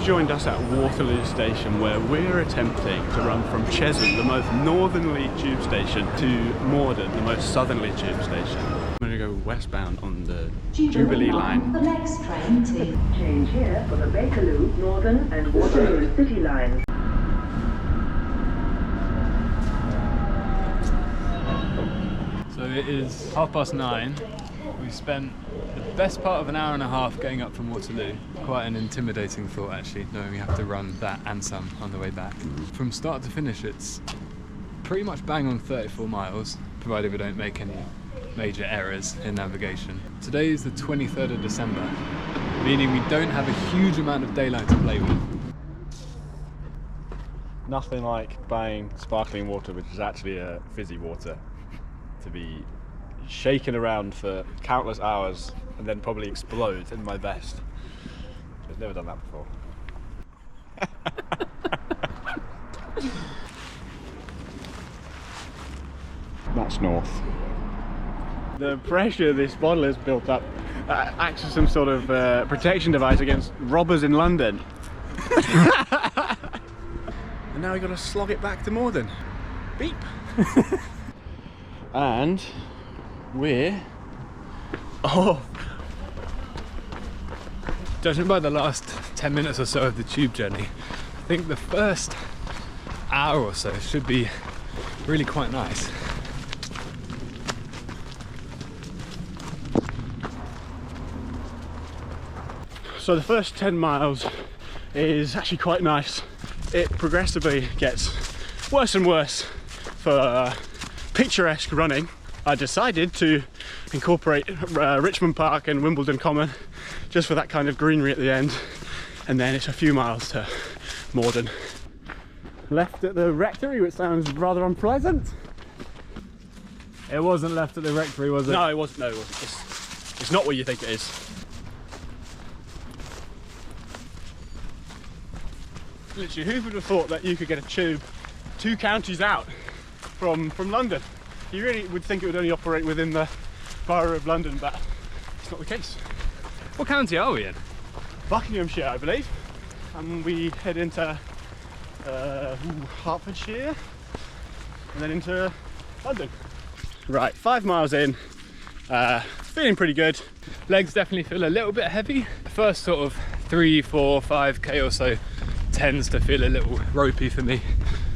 You've joined us at Waterloo Station, where we're attempting to run from Chesham, the most northerly tube station, to Morden, the most southerly tube station. I'm going to go westbound on the Jubilee line. The next train to change here for the Bakerloo, Northern and Waterloo City line. So it is 9:30. We've spent the best part of an hour and a half getting up from Waterloo. Quite an intimidating thought actually, knowing we have to run that and some on the way back. From start to finish it's pretty much bang on 34 miles, provided we don't make any major errors in navigation. Today is the 23rd of December, meaning we don't have a huge amount of daylight to play with. Nothing like buying sparkling water, which is actually a fizzy water, to be shaken around for countless hours and then probably explode in my vest. I've never done that before. That's north. The pressure this bottle has built up acts as some sort of protection device against robbers in London. And now we've got to slog it back to Morden. Beep. And we're off. Judging by the last 10 minutes or so of the tube journey, I think the first hour or so should be really quite nice. So the first 10 miles is actually quite nice. It progressively gets worse and worse for picturesque running. I decided to incorporate Richmond Park and Wimbledon Common just for that kind of greenery at the end, and then it's a few miles to Morden. Left at the rectory, which sounds rather unpleasant. It wasn't left at the rectory, was it? No, it wasn't. No, it wasn't. It's not what you think it is. Literally, who would have thought that you could get a tube 2 counties out from London? You really would think it would only operate within the borough of London, but it's not the case. What county are we in? Buckinghamshire, I believe. And we head into Hertfordshire and then into London. Right, 5 miles in, feeling pretty good. Legs definitely feel a little bit heavy. The first sort of 3, 4, 5k or so tends to feel a little ropey for me.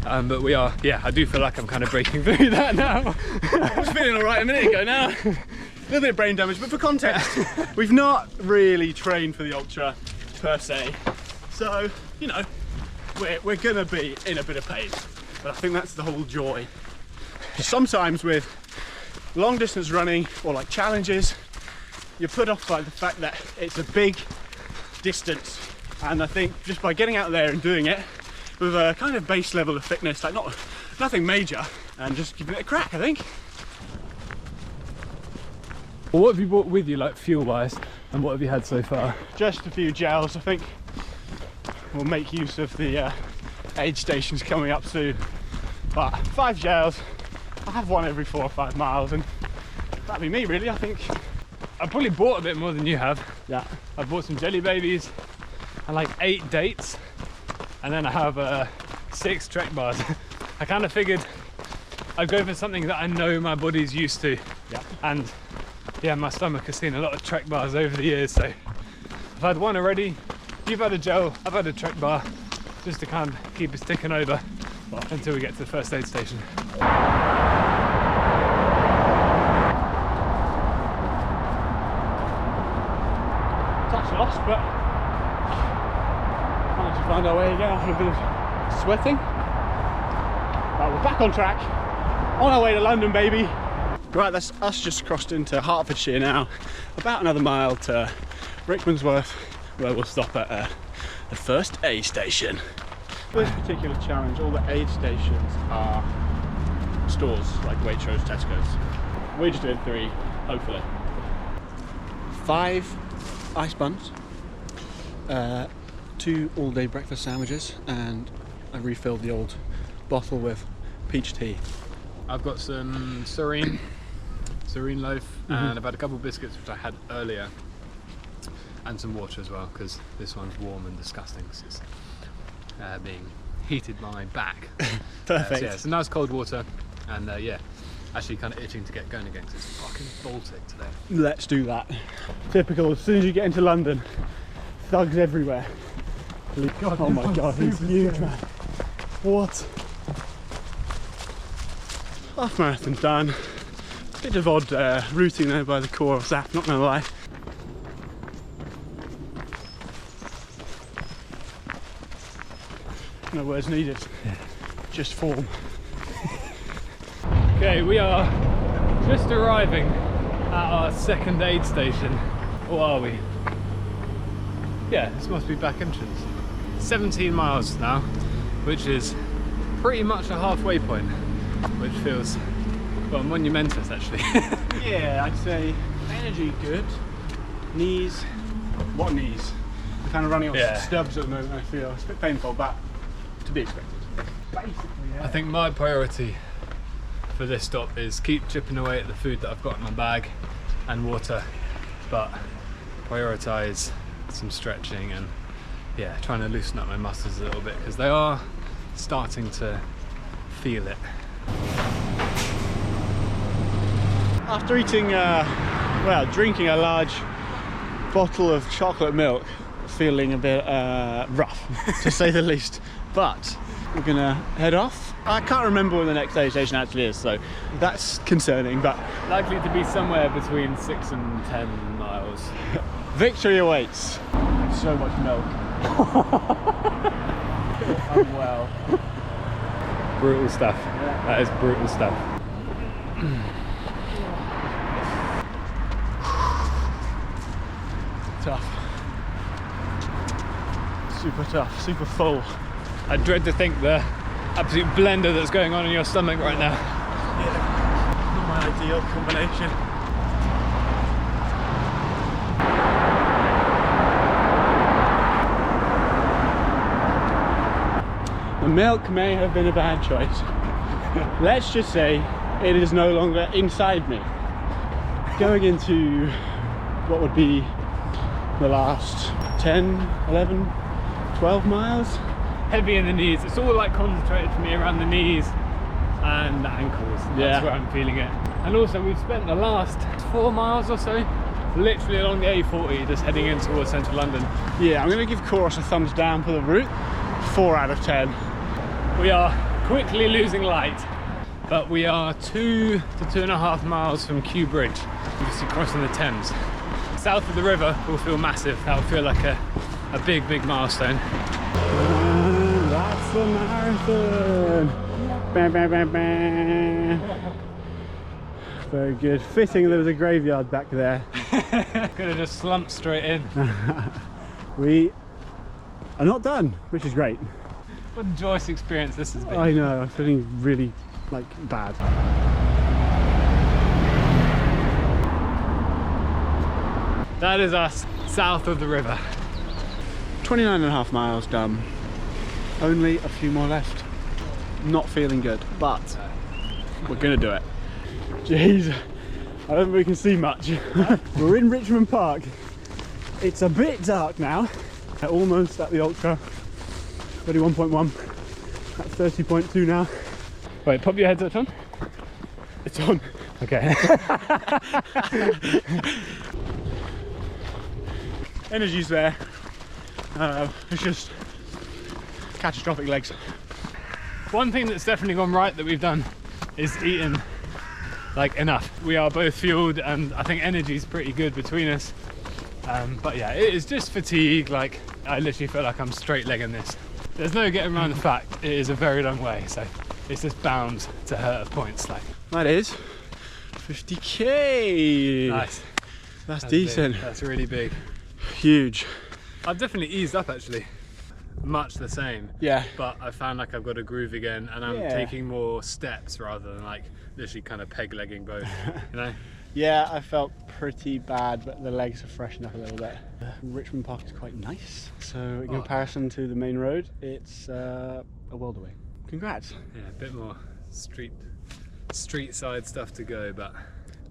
But we are, yeah, I do feel like I'm kind of breaking through that now. I was feeling all right a minute ago now. A little bit of brain damage, but for context, we've not really trained for the ultra per se. So, you know, we're gonna be in a bit of pain. But I think that's the whole joy. Sometimes with long distance running or like challenges, you're put off by the fact that it's a big distance. And I think just by getting out there and doing it with a kind of base level of fitness, like nothing major, and just giving it a crack, I think. Well, what have you brought with you, like fuel-wise, and what have you had so far? Just a few gels. I think we'll make use of the aid stations coming up soon. But 5 gels. I have one every 4 or 5 miles, and that'd be me, really. I think I probably bought a bit more than you have. Yeah. I bought some jelly babies and like 8 dates. And then I have 6 Trek bars. I kind of figured I'd go for something that I know my body's used to. Yeah. And yeah, my stomach has seen a lot of Trek bars over the years, so I've had one already. You've had a gel, I've had a Trek bar, just to kind of keep us ticking over until we get to the first aid station. Touch lost, but managed to find our way again after a bit of sweating. Right, we're back on track, on our way to London, baby. Right, that's us just crossed into Hertfordshire now. About another mile to Rickmansworth, where we'll stop at the first aid station. For this particular challenge, all the aid stations are stores like Waitrose, Tesco's. We're just doing 3, hopefully. 5 ice buns, 2 all-day breakfast sandwiches, and I refilled the old bottle with peach tea. I've got some serene loaf, and I've had a couple of biscuits which I had earlier. and some water as well, because this one's warm and disgusting because it's being heated by my back. Perfect. So yeah, it's a nice cold water, and yeah, actually kind of itching to get going again because it's fucking Baltic today. Let's do that. Typical, as soon as you get into London, thugs everywhere. God, oh my god, he's huge, man. What? Half marathon done. Bit of odd routing there by the core of Zap, not gonna lie. No words needed, just form. Okay, we are just arriving at our second aid station. Or are we? Yeah, this must be back entrance. 17 miles now, which is pretty much a halfway point, which feels, well, monumentous actually. Yeah, I'd say energy good. Knees, what knees? I'm kind of running off stubs at the moment, I feel. It's a bit painful, but to be expected. Basically, yeah. I think my priority for this stop is keep chipping away at the food that I've got in my bag and water, but prioritise some stretching and yeah, trying to loosen up my muscles a little bit because they are starting to feel it. After eating, well, drinking a large bottle of chocolate milk, feeling a bit rough, to say the least. But we're gonna head off. I can't remember where the next aid station actually is, so that's concerning, but Likely to be somewhere between 6 and 10 miles. victory awaits. So much milk. Unwell. Brutal stuff. Yeah. That is brutal stuff. Tough. Super tough, super full. I dread to think the absolute blender that's going on in your stomach right now. Yeah, not my ideal combination. The milk may have been a bad choice. Let's just say it is no longer inside me. Going into what would be the last 10, 11, 12 miles. Heavy in the knees. It's all like concentrated for me around the knees and the ankles. That's where I'm feeling it. And also we've spent the last 4 miles or so literally along the A40 just heading in towards central London. Yeah, I'm going to give Chorus a thumbs down for the route. 4 out of 10. We are quickly losing light, but we are 2 to 2.5 miles from Kew Bridge, obviously crossing the Thames. South of the river will feel massive. That will feel like a big milestone. That's the marathon. Bam, bam, bam, bam. Very good. Fitting there was a graveyard back there. Could have just slumped straight in. We are not done, which is great. What a joyous experience this has been. I know, I'm feeling really like bad. That is us south of the river. 29.5 miles done. Only a few more left. Not feeling good, but we're gonna do it. Jeez, I don't think we can see much. We're in Richmond Park. It's a bit dark now. Almost at the ultra. 31.1. At 30.2 now. Wait, pop your headset on. It's on. Okay. Energy's there. It's just catastrophic legs. One thing that's definitely gone right that we've done is eaten like enough. We are both fueled and I think energy's pretty good between us. But yeah, it is just fatigue. Like I literally feel like I'm straight legging this. There's no getting around the fact it is a very long way, so it's just bound to hurt at points. Like that is 50k. Nice. That's decent. Big. That's really big. Huge. I've definitely eased up actually. Much the same. Yeah. But I found like I've got a groove again, and I'm taking more steps rather than like literally kind of peg legging both. You know. Yeah, I felt pretty bad, but the legs are freshened up a little bit. Richmond Park is quite nice, so in comparison to the main road, it's a world away. Congrats. Yeah, a bit more street side stuff to go, but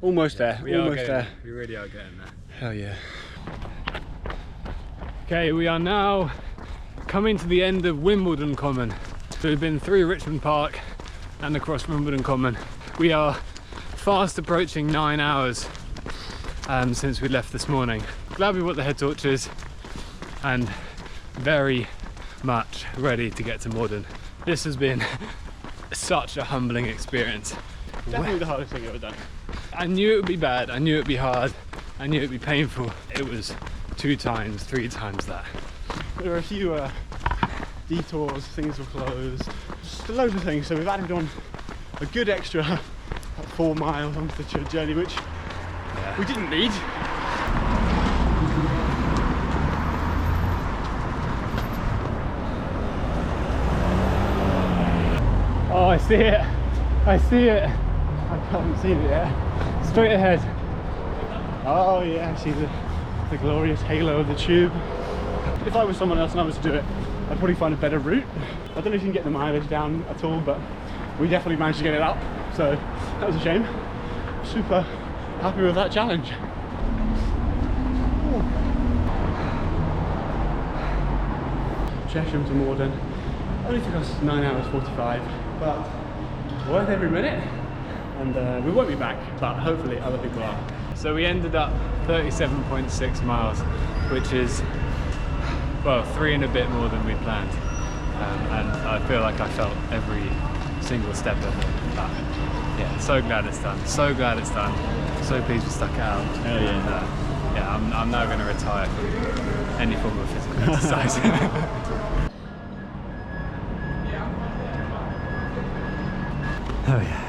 almost there. We almost are there. We really are getting there. Hell yeah. Okay, we are now coming to the end of Wimbledon Common. So we've been through Richmond Park and across Wimbledon Common. We are fast approaching 9 hours since we left this morning. Glad we brought the head torches and very much ready to get to Morden. This has been such a humbling experience. Definitely the hardest thing I've ever done. I knew it would be bad, I knew it would be hard, I knew it would be painful. It was 2 times, 3 times that. There were a few detours, things were closed, just loads of things. So we've added on a good extra 4 miles onto the journey, which we didn't need. Oh, I see it. I see it. I haven't seen it yet. Straight ahead. Oh yeah, I see the glorious halo of the tube. If I was someone else and I was to do it, I'd probably find a better route. I don't know if you can get the mileage down at all, but we definitely managed to get it up. So that was a shame. Super happy with that challenge. Ooh. Chesham to Morden. Only took us 9 hours 45, but worth every minute. And we won't be back, but hopefully other people are. So we ended up 37.6 miles, which is, well, 3 and a bit more than we planned. And I feel like I felt every single step of it. But yeah, so glad it's done. So glad it's done. So pleased we stuck it out. Oh yeah. And, yeah, I'm now going to retire from any form of physical exercise. Oh yeah.